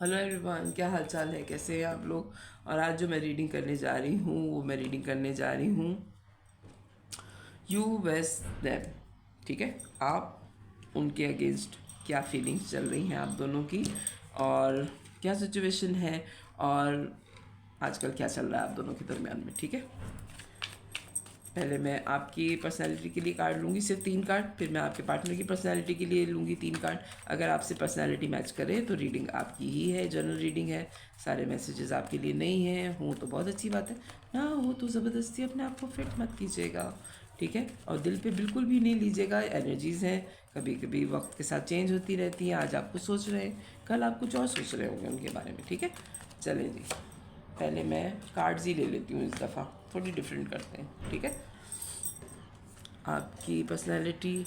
Hello everyone, क्या हाल चाल है, कैसे हैं आप लोग। और आज जो मैं रीडिंग करने जा रही हूँ वो मैं रीडिंग करने जा रही हूँ यू वेस देम। ठीक है, आप उनके अगेंस्ट क्या फीलिंग्स चल रही हैं आप दोनों की, और क्या सिचुएशन है, और आजकल क्या चल रहा है आप दोनों के दरमियान में। ठीक है, पहले मैं आपकी पर्सनैलिटी के लिए कार्ड लूँगी, सिर्फ 3 कार्ड। फिर मैं आपके पार्टनर की पर्सनैलिटी के लिए लूँगी 3 कार्ड। अगर आपसे पर्सनैलिटी मैच करे तो रीडिंग आपकी ही है, जनरल रीडिंग है। सारे मैसेजेस आपके लिए नहीं हैं, हो तो बहुत अच्छी बात है, ना हो तो ज़बरदस्ती अपने आप को फिट मत कीजिएगा। ठीक है, और दिल पे बिल्कुल भी नहीं लीजिएगा। एनर्जीज़ हैं, कभी कभी वक्त के साथ चेंज होती रहती हैं। आज आप कुछ सोच रहे हैं, कल आप कुछ और सोच रहे होंगे उनके बारे में। ठीक है, चलें जी, पहले मैं कार्ड्स ही ले लेती हूँ इस दफ़ा, थोड़ी डिफरेंट करते हैं। ठीक है, आपकी पर्सनैलिटी,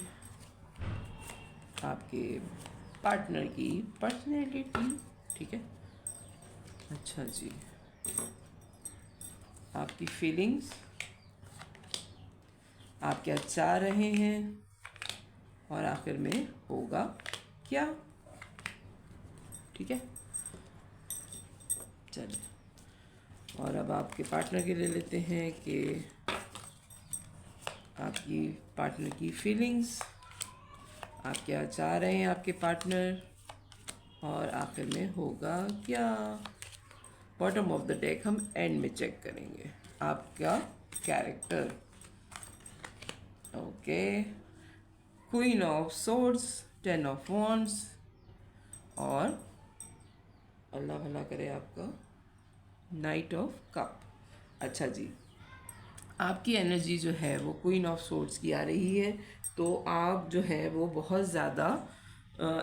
आपके पार्टनर की पर्सनैलिटी। ठीक है, अच्छा जी, आपकी फीलिंग्स, आप क्या चाह रहे हैं, और आखिर में होगा क्या। ठीक है, चलिए, और अब आपके पार्टनर के ले लेते हैं कि आपकी पार्टनर की फीलिंग्स, आप क्या चाह रहे हैं आपके पार्टनर, और आखिर में होगा क्या। बॉटम ऑफ द डेक हम एंड में चेक करेंगे आपका character. Okay, queen of swords, 10 of wands, और अल्लाह भला करे आपका नाइट ऑफ कप। अच्छा जी, आपकी एनर्जी जो है वो क्वीन ऑफ सोर्ड्स की आ रही है। तो आप जो है वो बहुत ज़्यादा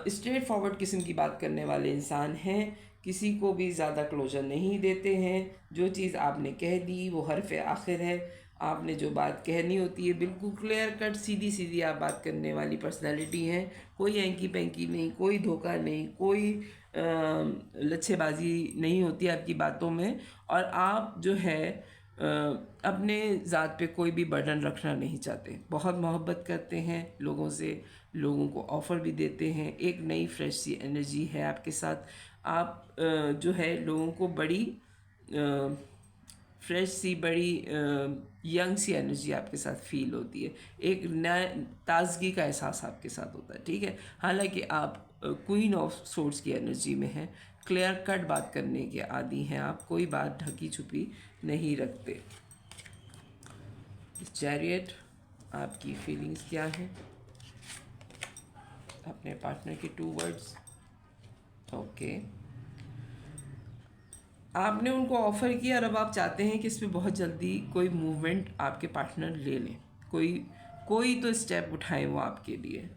स्ट्रेट फॉरवर्ड किस्म की बात करने वाले इंसान हैं, किसी को भी ज़्यादा क्लोजर नहीं देते हैं। जो चीज़ आपने कह दी वो हरफ आखिर है। आपने जो बात कहनी होती है बिल्कुल क्लियर कट सीधी सीधी आप बात करने वाली पर्सनैलिटी हैं। कोई एंकी पेंकी नहीं, कोई धोखा नहीं, कोई लच्छेबाजी नहीं होती आपकी बातों में। और आप जो है अपने ज़ात पे कोई भी बर्डन रखना नहीं चाहते, बहुत मोहब्बत करते हैं लोगों से, लोगों को ऑफ़र भी देते हैं। एक नई फ्रेश सी एनर्जी है आपके साथ। आप जो है लोगों को बड़ी फ्रेश सी, बड़ी यंग सी एनर्जी आपके साथ फील होती है। एक नया ताजगी का एहसास आपके साथ होता है। ठीक है, हालांकि आप क्वीन ऑफ सोर्ड्स की एनर्जी में हैं, क्लियर कट बात करने के आदी हैं आप, कोई बात ढकी छुपी नहीं रखते। चैरियट, आपकी फीलिंग्स क्या हैं अपने पार्टनर के 2 वर्ड्स। ओके, आपने उनको ऑफ़र किया और अब आप चाहते हैं कि इस पे बहुत जल्दी कोई मूवमेंट आपके पार्टनर ले लें, कोई कोई तो स्टेप उठाएं वो आपके लिए।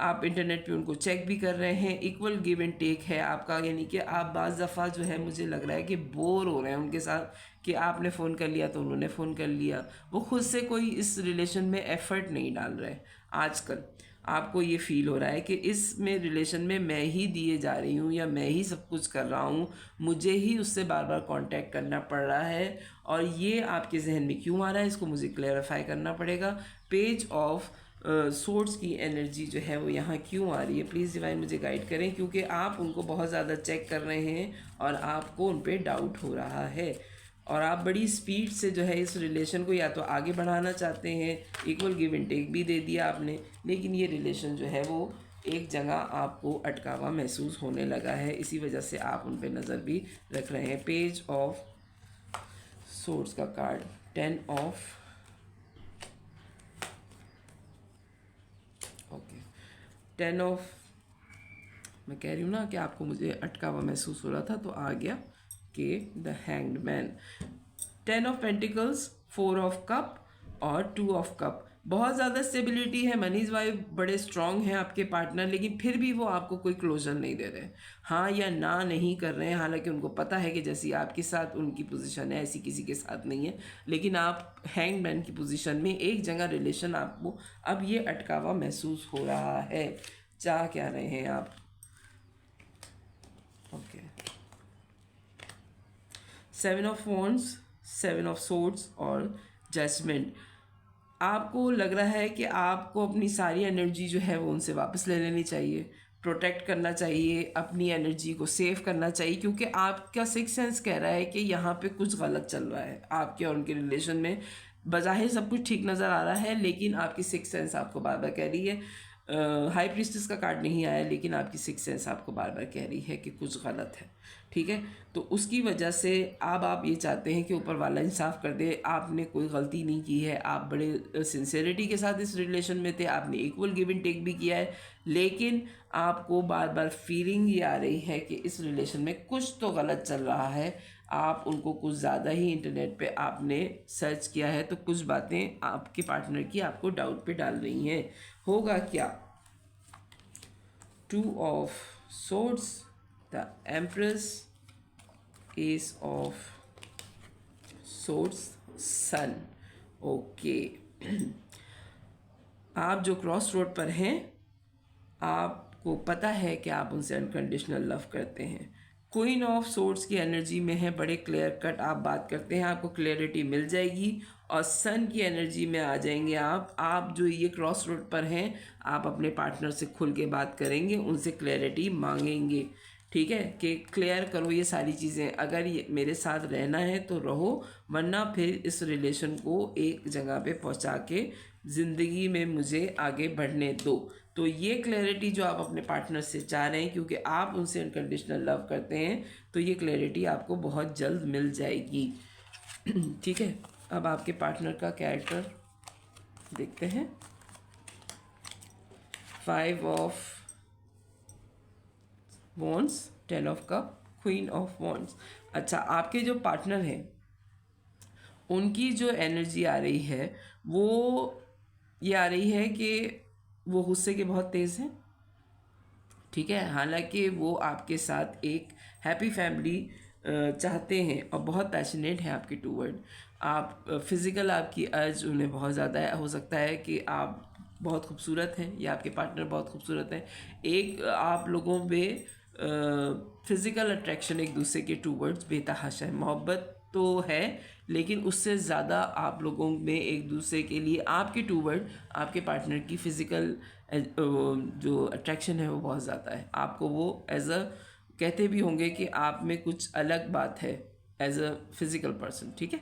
आप इंटरनेट पे उनको चेक भी कर रहे हैं, इक्वल गिव एंड टेक है आपका। यानी कि आप बाज़ दफ़ा जो है मुझे लग रहा है कि बोर हो रहे हैं उनके साथ, कि आपने फ़ोन कर लिया तो उन्होंने फ़ोन कर लिया। वो खुद से कोई इस रिलेशन में एफ़र्ट नहीं डाल रहे आजकल। आपको ये फ़ील हो रहा है कि इसमें रिलेशन में मैं ही दिए जा रही हूँ, या मैं ही सब कुछ कर रहा हूँ, मुझे ही उससे बार बार कांटेक्ट करना पड़ रहा है। और ये आपके जहन में क्यों आ रहा है, इसको मुझे क्लेरिफाई करना पड़ेगा। पेज ऑफ सोर्ड्स की एनर्जी जो है वो यहाँ क्यों आ रही है, प्लीज़ डिवाइन मुझे गाइड करें, क्योंकि आप उनको बहुत ज़्यादा चेक कर रहे हैं और आपको उन पर डाउट हो रहा है। और आप बड़ी स्पीड से जो है इस रिलेशन को या तो आगे बढ़ाना चाहते हैं, इक्वल गिव एंड टेक भी दे दिया आपने, लेकिन ये रिलेशन जो है वो एक जगह आपको अटका हुआ महसूस होने लगा है। इसी वजह से आप उन पर नज़र भी रख रहे हैं। पेज ऑफ सोर्ड्स का कार्ड, 10 ऑफ, ओके, 10 ऑफ, मैं कह रही हूँ ना कि आपको मुझे अटका हुआ महसूस हो रहा था, तो आ गया कि the hanged man, 10 of pentacles, 4 of cup, और 2 ऑफ कप। बहुत ज़्यादा स्टेबिलिटी है, मनीज वाइफ बड़े स्ट्रॉन्ग हैं आपके पार्टनर, लेकिन फिर भी वो आपको कोई क्लोजर नहीं दे रहे, हाँ या ना नहीं कर रहे हैं। हालांकि उनको पता है कि जैसी आपके साथ उनकी पोजीशन है ऐसी किसी के साथ नहीं है, लेकिन आप हैंग मैन की पोजीशन में एक जगह रिलेशन आपको अब ये अटका हुआ महसूस हो रहा है। चाह क्या रहे हैं आप। Okay, 7 of wands, 7 of swords, और जजमेंट। आपको लग रहा है कि आपको अपनी सारी एनर्जी जो है वो उनसे वापस ले लेनी चाहिए। प्रोटेक्ट करना चाहिए, अपनी एनर्जी को सेव करना चाहिए, क्योंकि आपका सिक्स सेंस कह रहा है कि यहाँ पे कुछ गलत चल रहा है आपके और उनके रिलेशन में। बज़ाहिर सब कुछ ठीक नज़र आ रहा है, लेकिन आपकी सिक्स सेंस आपको बार बार कह रही है, हाई प्रीस्टेस का कार्ड नहीं आया, लेकिन आपकी सिक्स सेंस आपको बार बार कह रही है कि कुछ गलत है। ठीक है, तो उसकी वजह से अब आप ये चाहते हैं कि ऊपर वाला इंसाफ कर दे, आपने कोई गलती नहीं की है, आप बड़े सिंसेरिटी के साथ इस रिलेशन में थे, आपने इक्वल गिव एंड टेक भी किया है, लेकिन आपको बार बार फीलिंग ये आ रही है कि इस रिलेशन में कुछ तो गलत चल रहा है। आप उनको कुछ ज़्यादा ही इंटरनेट पे आपने सर्च किया है, तो कुछ बातें आपके पार्टनर की आपको डाउट पे डाल रही हैं। होगा क्या? 2 of swords, the empress, ace of swords, sun. Okay, आप जो क्रॉस रोड पर हैं, आपको पता है कि आप उनसे अनकंडीशनल लव करते हैं। क्वीन ऑफ सोर्ड्स की एनर्जी में है, बड़े क्लियर कट आप बात करते हैं, आपको क्लियरिटी मिल जाएगी। और सन की एनर्जी में आ जाएंगे आप जो ये क्रॉस रोड पर हैं, आप अपने पार्टनर से खुल के बात करेंगे, उनसे क्लियरिटी मांगेंगे। ठीक है, कि क्लियर करो ये सारी चीज़ें, अगर ये मेरे साथ रहना है तो रहो, वरना फिर इस रिलेशन को एक जगह पे पहुंचा के ज़िंदगी में मुझे आगे बढ़ने दो। तो ये क्लैरिटी जो आप अपने पार्टनर से चाह रहे हैं, क्योंकि आप उनसे अनकंडीशनल लव करते हैं, तो ये क्लैरिटी आपको बहुत जल्द मिल जाएगी। ठीक है, अब आपके पार्टनर का कैरेक्टर देखते हैं। 5 of wands, 10 of cup, queen of wands. अच्छा, आपके जो पार्टनर हैं उनकी जो एनर्जी आ रही है वो ये आ रही है कि वो गुस्से के बहुत तेज़ हैं। ठीक है, हालांकि वो आपके साथ एक हैप्पी फैमिली चाहते हैं और बहुत पैशनेट हैं आपके टूवर्ड। आप फिज़िकल आपकी अर्ज उन्हें बहुत ज़्यादा है, हो सकता है कि आप बहुत खूबसूरत हैं या आपके पार्टनर बहुत खूबसूरत हैं। एक आप लोगों में फ़िज़िकल अट्रैक्शन एक दूसरे के टूवर्ड्स बेतहाशा है, मोहब्बत तो है, लेकिन उससे ज़्यादा आप लोगों में एक दूसरे के लिए आपके टूवर्ड आपके पार्टनर की फ़िज़िकल जो अट्रैक्शन है वो बहुत ज़्यादा है। आपको वो एज अ कहते भी होंगे कि आप में कुछ अलग बात है एज अ फिज़िकल पर्सन। ठीक है,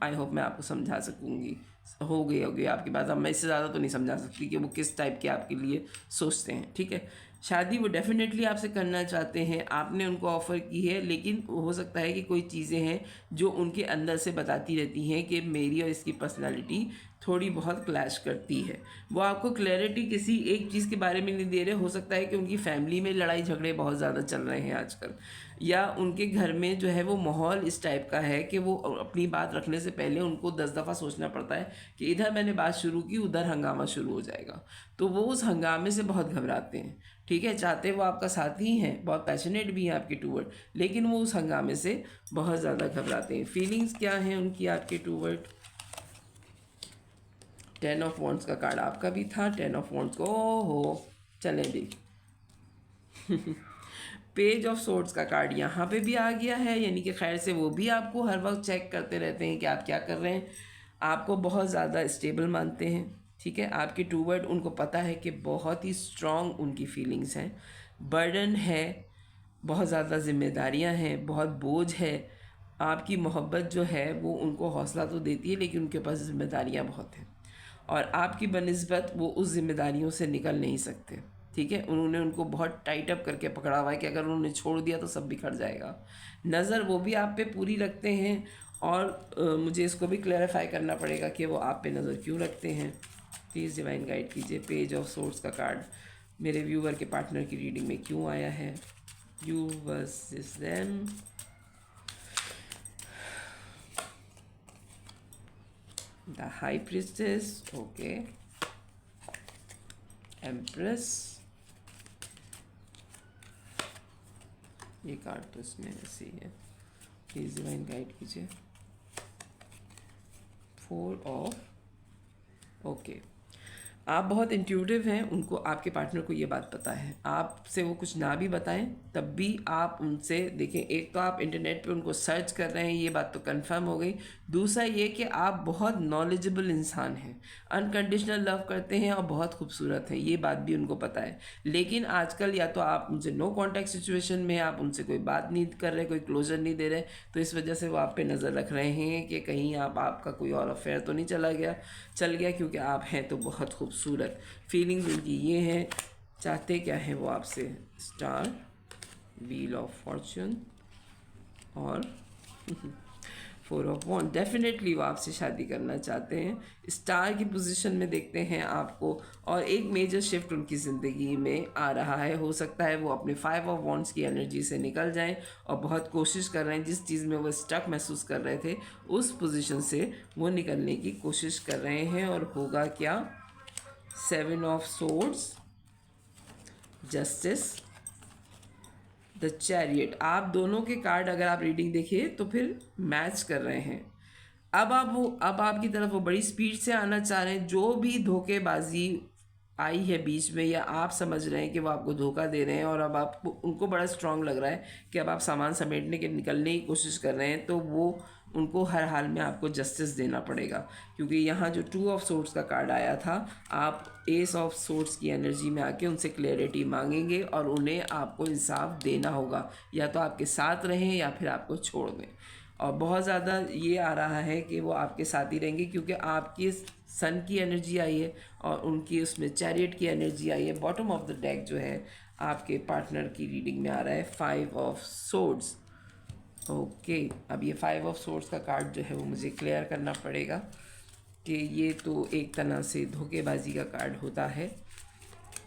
आई होप मैं आपको समझा सकूँगी, होगी आपकी बात। अब मैं इससे ज़्यादा तो नहीं समझा सकती कि वो किस टाइप के आपके लिए सोचते हैं। ठीक है, शादी वो डेफिनेटली आपसे करना चाहते हैं, आपने उनको ऑफ़र की है, लेकिन हो सकता है कि कोई चीज़ें हैं जो उनके अंदर से बताती रहती हैं कि मेरी और इसकी पर्सनालिटी थोड़ी बहुत क्लैश करती है। वो आपको क्लैरिटी किसी एक चीज़ के बारे में नहीं दे रहे। हो सकता है कि उनकी फैमिली में लड़ाई झगड़े बहुत ज़्यादा चल रहे हैं आजकल, या उनके घर में जो है वो माहौल इस टाइप का है कि वो अपनी बात रखने से पहले उनको 10 दफ़ा सोचना पड़ता है कि इधर मैंने बात शुरू की उधर हंगामा शुरू हो जाएगा। तो वो उस हंगामे से बहुत घबराते हैं। ठीक है, चाहते वो आपका साथ ही हैं, बहुत पैशनेट भी हैं आपके टूवर्ड, लेकिन वो उस हंगामे से बहुत ज़्यादा घबराते हैं। फीलिंग्स क्या हैं उनकी आपके टूवर्ड? 10 ऑफ वॉन्ड्स का कार्ड आपका भी था, 10 ऑफ वॉन्ड्स को हो चले देख। पेज ऑफ सोर्ड्स का कार्ड यहाँ पे भी आ गया है, यानी कि खैर से वो भी आपको हर वक्त चेक करते रहते हैं कि आप क्या कर रहे हैं, आपको बहुत ज़्यादा स्टेबल मानते हैं। ठीक है, आपके टूवर्ड उनको पता है कि बहुत ही स्ट्रॉन्ग उनकी फीलिंग्स हैं, बर्डन है, बहुत ज़्यादा जिम्मेदारियां हैं, बहुत बोझ है। आपकी मोहब्बत जो है वो उनको हौसला तो देती है, लेकिन उनके पास जिम्मेदारियां बहुत हैं, और आपकी बनिस्बत वो उस जिम्मेदारियों से निकल नहीं सकते। ठीक है, उन्होंने उनको बहुत टाइट अप करके पकड़ा हुआ है कि अगर उन्होंने छोड़ दिया तो सब बिखर जाएगा। नज़र वो भी आप पे पूरी रखते हैं, और मुझे इसको भी क्लैरिफाई करना पड़ेगा कि वो आप पे नज़र क्यों रखते हैं। प्लीज़ डिवाइन गाइड कीजिए, पेज ऑफ सोर्ड्स का कार्ड मेरे व्यूवर के पार्टनर की रीडिंग में क्यों आया है। You versus them, the high priestess, okay, empress, ये कार्ड तो इसमें ऐसे ही है, प्लीज़ डिवाइन गाइड कीजिए। 4 ऑफ, ओके, आप बहुत इंट्यूटिव हैं, उनको आपके पार्टनर को ये बात पता है, आपसे वो कुछ ना भी बताएं तब भी आप उनसे देखें। एक तो आप इंटरनेट पे उनको सर्च कर रहे हैं, ये बात तो कंफर्म हो गई, दूसरा ये कि आप बहुत नॉलेजेबल इंसान हैं, अनकंडीशनल लव करते हैं और बहुत खूबसूरत हैं, ये बात भी उनको पता है। लेकिन आजकल या तो आप उनसे नो कांटेक्ट सिचुएशन में, आप उनसे कोई बात नहीं कर रहे, कोई क्लोजर नहीं दे रहे, तो इस वजह से वो आप पे नज़र रख रहे हैं कि कहीं आपका कोई और अफेयर तो नहीं चल गया, क्योंकि आप हैं तो बहुत खूबसूरत। फीलिंग्स उनकी ये हैं, चाहते क्या हैं वो आपसे, स्टार, व्हील ऑफ फॉर्चून और 4 ऑफ वॉन्ड। डेफिनेटली वो आपसे शादी करना चाहते हैं, स्टार की पोजीशन में देखते हैं आपको, और एक मेजर शिफ्ट उनकी ज़िंदगी में आ रहा है। हो सकता है वो अपने 5 ऑफ वॉन्ड्स की एनर्जी से निकल जाएं और बहुत कोशिश कर रहे हैं, जिस चीज़ में वो स्टक महसूस कर रहे थे उस पोजीशन से वो निकलने की कोशिश कर रहे हैं। और होगा क्या, 7 of swords, justice, the chariot. आप दोनों के कार्ड अगर आप रीडिंग देखिए तो फिर मैच कर रहे हैं। अब आपकी तरफ वो बड़ी स्पीड से आना चाह रहे हैं। जो भी धोखेबाजी आई है बीच में, या आप समझ रहे हैं कि वो आपको धोखा दे रहे हैं और अब आपको उनको बड़ा स्ट्रांग लग रहा है कि अब आप सामान समेटने के निकलने की कोशिश कर रहे हैं, तो वो उनको हर हाल में आपको जस्टिस देना पड़ेगा। क्योंकि यहाँ जो 2 ऑफ सोर्ड्स का कार्ड आया था, आप एस ऑफ सोर्ड्स की एनर्जी में आके उनसे क्लैरिटी मांगेंगे और उन्हें आपको इंसाफ देना होगा, या तो आपके साथ रहें या फिर आपको छोड़ दें। और बहुत ज़्यादा ये आ रहा है कि वो आपके साथ ही रहेंगे, क्योंकि आपकी सन की एनर्जी आई है और उनकी उसमें चैरियट की एनर्जी आई है। बॉटम ऑफ द डेक जो है आपके पार्टनर की रीडिंग में आ रहा है 5 ऑफ सोर्ड्स। ओके, अब ये 5 ऑफ सोर्ड्स का कार्ड जो है वो मुझे क्लियर करना पड़ेगा कि ये तो एक तरह से धोखेबाजी का कार्ड होता है।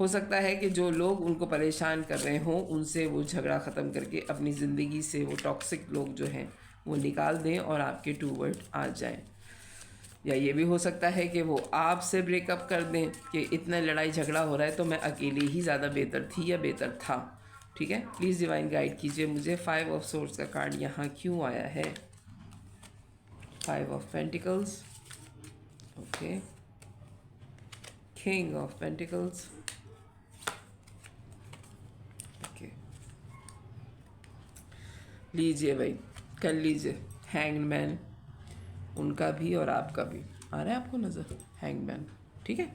हो सकता है कि जो लोग उनको परेशान कर रहे हों उनसे वो झगड़ा ख़त्म करके अपनी ज़िंदगी से वो टॉक्सिक लोग जो हैं वो निकाल दें और आपके टूवर्ड आ जाएं। या ये भी हो सकता है कि वो आपसे ब्रेकअप कर दें कि इतना लड़ाई झगड़ा हो रहा है तो मैं अकेली ही ज़्यादा बेहतर थी या बेहतर था। ठीक है, प्लीज़ डिवाइन गाइड कीजिए मुझे 5 ऑफ सोर्ड्स का कार्ड यहाँ क्यों आया है। 5 of pentacles, okay, king of pentacles, okay, लीजिए भाई, कर लीजिए। हैंगमैन, उनका भी और आपका भी आ रहा है आपको नज़र, हैंगमैन। ठीक है,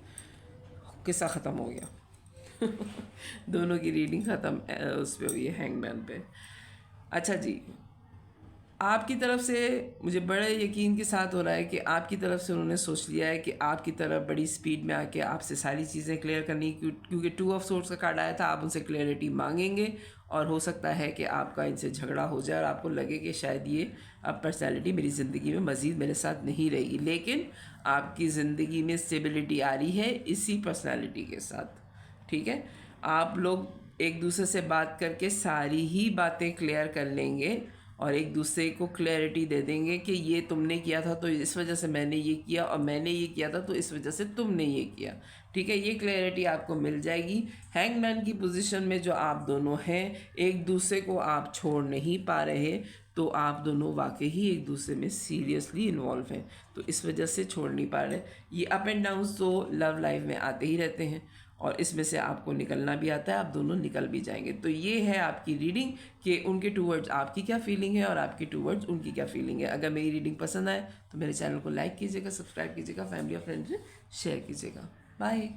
किस्सा ख़त्म हो गया। दोनों की रीडिंग ख़त्म उस पर हुई है, हैंगमैन पे। अच्छा जी, आपकी तरफ से मुझे बड़े यकीन के साथ हो रहा है कि आपकी तरफ से उन्होंने सोच लिया है कि आपकी तरफ बड़ी स्पीड में आके आपसे सारी चीज़ें क्लियर करनी, क्योंकि 2 ऑफ सोर्ड्स का कार्ड आया था। आप उनसे क्लियरिटी मांगेंगे और हो सकता है कि आपका इनसे झगड़ा हो जाए और आपको लगे कि शायद ये अब पर्सनैलिटी मेरी ज़िंदगी में मज़ीद मेरे साथ नहीं रहेगी। लेकिन आपकी ज़िंदगी में स्टेबिलिटी आ रही है इसी पर्सनैलिटी के साथ। ठीक है, आप लोग एक दूसरे से बात करके सारी ही बातें क्लियर कर लेंगे और एक दूसरे को क्लैरिटी दे देंगे कि ये तुमने किया था तो इस वजह से मैंने ये किया, और मैंने ये किया था तो इस वजह से तुमने ये किया। ठीक है, ये क्लैरिटी आपको मिल जाएगी। हैंगमैन की पोजीशन में जो आप दोनों हैं, एक दूसरे को आप छोड़ नहीं पा रहे, तो आप दोनों वाकई ही एक दूसरे में सीरियसली इन्वॉल्व हैं, तो इस वजह से छोड़ नहीं पा रहे। ये अप एंड डाउन्स तो लव लाइफ में आते ही रहते हैं और इसमें से आपको निकलना भी आता है, आप दोनों निकल भी जाएंगे। तो ये है आपकी रीडिंग कि उनके टूवर्ड्स आपकी क्या फीलिंग है और आपकी टूवर्ड्स उनकी क्या फीलिंग है। अगर मेरी रीडिंग पसंद आए तो मेरे चैनल को लाइक कीजिएगा, सब्सक्राइब कीजिएगा, फैमिली और फ्रेंड्स में शेयर कीजिएगा। बाय।